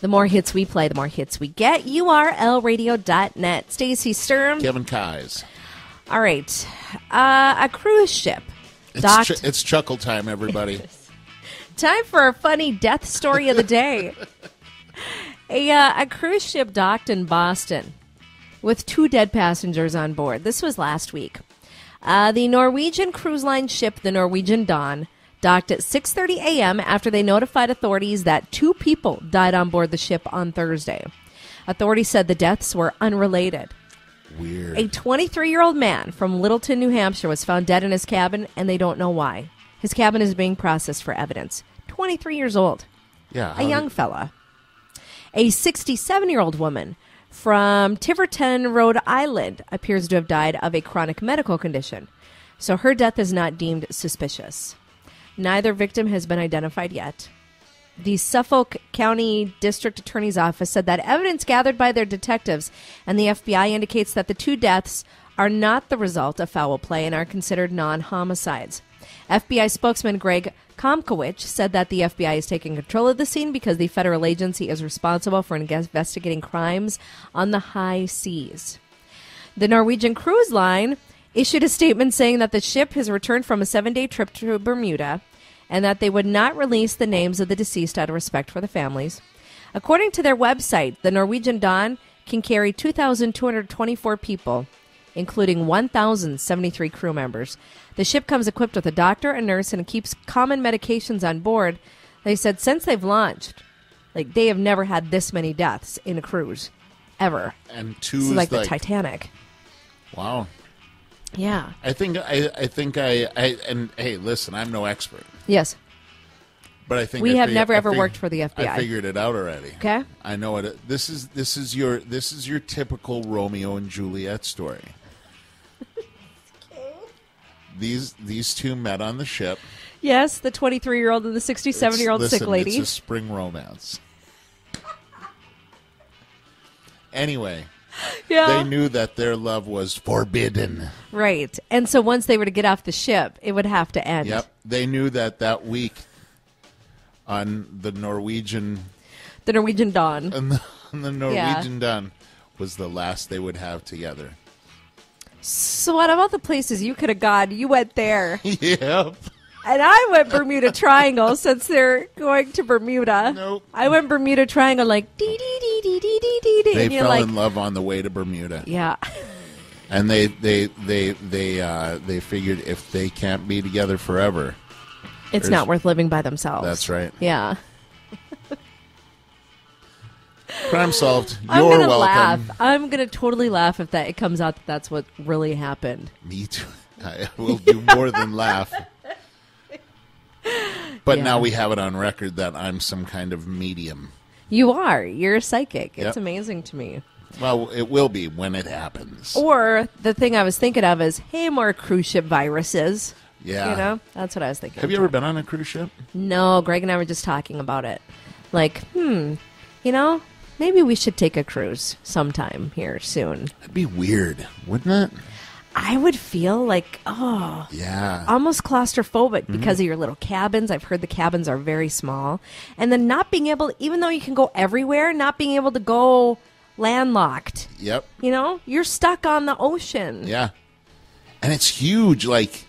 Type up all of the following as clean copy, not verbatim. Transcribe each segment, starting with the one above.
The more hits we play, the more hits we get. URLradio.net. Stacey Sturm. Kevin Keyes. All right. A cruise ship docked. It's chuckle time, everybody. Time for our funny death story of the day. A cruise ship docked in Boston with 2 dead passengers on board. This was last week. The Norwegian cruise line ship, the Norwegian Dawn, docked at 6:30 a.m. after they notified authorities that 2 people died on board the ship on Thursday. Authorities said the deaths were unrelated. Weird. A 23-year-old man from Littleton, New Hampshire, was found dead in his cabin, and they don't know why. His cabin is being processed for evidence. 23 years old. Yeah. A young fella. A 67-year-old woman from Tiverton, Rhode Island, appears to have died of a chronic medical condition. So her death is not deemed suspicious. Neither victim has been identified yet. The Suffolk County District Attorney's Office said that evidence gathered by their detectives and the FBI indicates that the 2 deaths are not the result of foul play and are considered non-homicides. FBI spokesman Greg Komkowicz said that the FBI is taking control of the scene because the federal agency is responsible for investigating crimes on the high seas. The Norwegian Cruise Line issued a statement saying that the ship has returned from a 7-day trip to Bermuda and that they would not release the names of the deceased out of respect for the families. According to their website, the Norwegian Dawn can carry 2,224 people, including 1,073 crew members. The ship comes equipped with a doctor, a nurse, and keeps common medications on board. They said since they've launched, they have never had this many deaths in a cruise, ever. And 2 is is like the Titanic. Wow. Yeah. I think and hey, listen, I'm no expert. Yes. But I think we have never ever worked for the FBI. I figured it out already. Okay. I know it. This is your typical Romeo and Juliet story. These 2 met on the ship. Yes, the 23-year-old and the 67-year-old sick lady. It's a spring romance. Anyway, yeah. They knew that their love was forbidden. Right. And so once they were to get off the ship, it would have to end. Yep. They knew that week on the Norwegian Dawn. And the Norwegian Dawn was the last they would have together. So out of all the places you could have gone, you went there. Yep. And I went Bermuda Triangle since they're going to Bermuda. Nope. I went Bermuda Triangle like dee dee dee dee dee dee dee dee. They fell in love on the way to Bermuda. Yeah. And they figured if they can't be together forever, it's not worth living by themselves. That's right. Yeah. Crime solved. I'm You're gonna welcome. Laugh. I'm gonna totally laugh if it comes out that that's what really happened. Me too. I will do more than laugh. But now we have it on record that I'm some kind of medium. You are. You're a psychic. Yep. It's amazing to me. Well, it will be when it happens. Or the thing I was thinking of is, hey, more cruise ship viruses. Yeah. You know? That's what I was thinking. Have you ever been on a cruise ship? No. Greg and I were just talking about it. Like, you know, maybe we should take a cruise sometime here soon. That'd be weird, wouldn't it? I would feel like, yeah, almost claustrophobic because of your little cabins. I've heard the cabins are very small. And then not being able, even though you can go everywhere, not being able to go landlocked. Yep. You know, you're stuck on the ocean. Yeah. And it's huge, like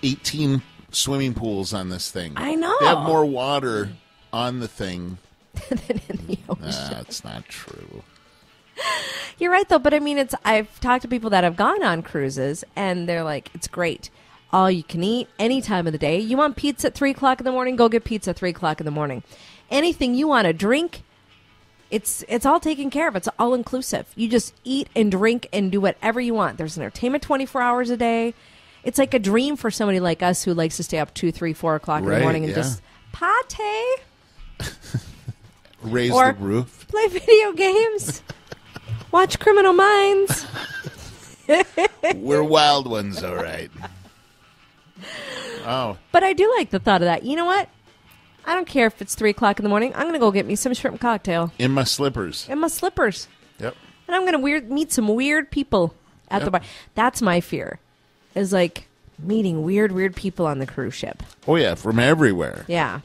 18 swimming pools on this thing. I know. They have more water on the thing than in the ocean. That's not true. You're right, though. But I mean, I've talked to people that have gone on cruises, and they're like, it's great. All you can eat any time of the day. You want pizza at 3 o'clock in the morning? Go get pizza at 3 o'clock in the morning. Anything you want to drink, it's all taken care of. It's all inclusive. You just eat and drink and do whatever you want. There's entertainment 24 hours a day. It's like a dream for somebody like us who likes to stay up 2, 3, 4 o'clock in the morning and just party. Raise the roof. Play video games. Watch Criminal Minds. We're wild ones, all right. Oh. But I do like the thought of that. You know what? I don't care if it's 3 o'clock in the morning. I'm going to go get me some shrimp cocktail. In my slippers. In my slippers. Yep. And I'm going to meet some weird people at the bar. That's my fear. Is like meeting weird people on the cruise ship. Oh, yeah, from everywhere. Yeah.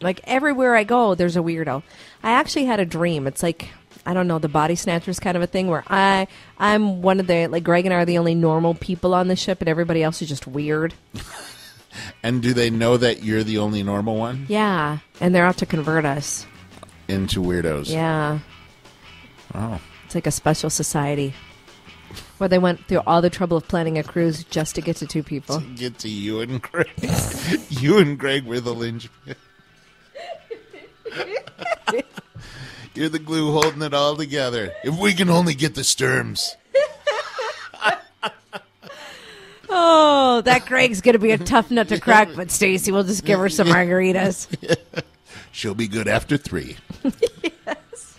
Like everywhere I go, there's a weirdo. I actually had a dream. It's like, I don't know, the body snatchers kind of a thing where I'm one of the, like Greg and I are the only normal people on the ship and everybody else is just weird. And do they know that you're the only normal one? Yeah. And they're out to convert us. Into weirdos. Yeah. Oh. It's like a special society where they went through all the trouble of planning a cruise just to get to two people. To get to you and Greg. You and Greg were the linchpin. You're the glue holding it all together. If we can only get the Sturms. Oh, that Greg's going to be a tough nut to crack, but Stacy, we'll just give her some margaritas. She'll be good after 3. Yes.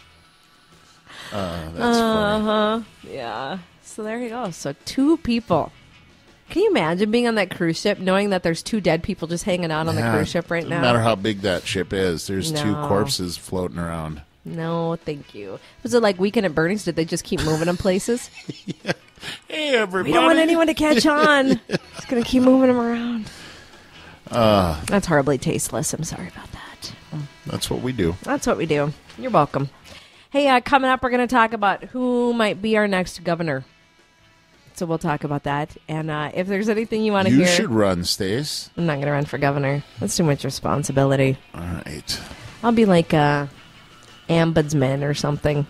That's funny. Yeah. So there you go. So 2 people. Can you imagine being on that cruise ship knowing that there's 2 dead people just hanging out on the cruise ship right now? No matter how big that ship is, there's No. 2 corpses floating around. No, thank you. Was it like Weekend at Bernie's? Did they just keep moving them places? Yeah. Hey, everybody. We don't want anyone to catch on. Just going to keep moving them around. That's horribly tasteless. I'm sorry about that. That's what we do. That's what we do. You're welcome. Hey, coming up, we're going to talk about who might be our next governor. So we'll talk about that. And if there's anything you want to hear. You should run, Stace. I'm not going to run for governor. That's too much responsibility. All right. I'll be like ombudsman or something.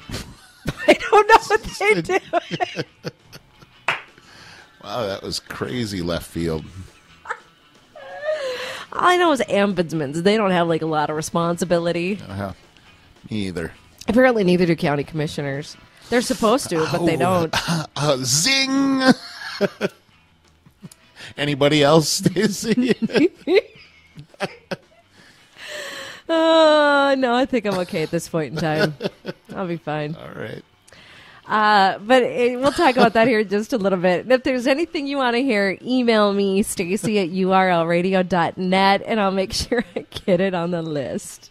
I don't know what they do. Wow, that was crazy left field. All I know is ombudsmen. They don't have like a lot of responsibility. Me either. Apparently neither do county commissioners. They're supposed to, but they don't. Zing! Anybody else, Stacey? No, I think I'm okay at this point in time. I'll be fine. All right. But we'll talk about that here in just a little bit. And if there's anything you want to hear, email me, Stacy at urlradio.net, and I'll make sure I get it on the list.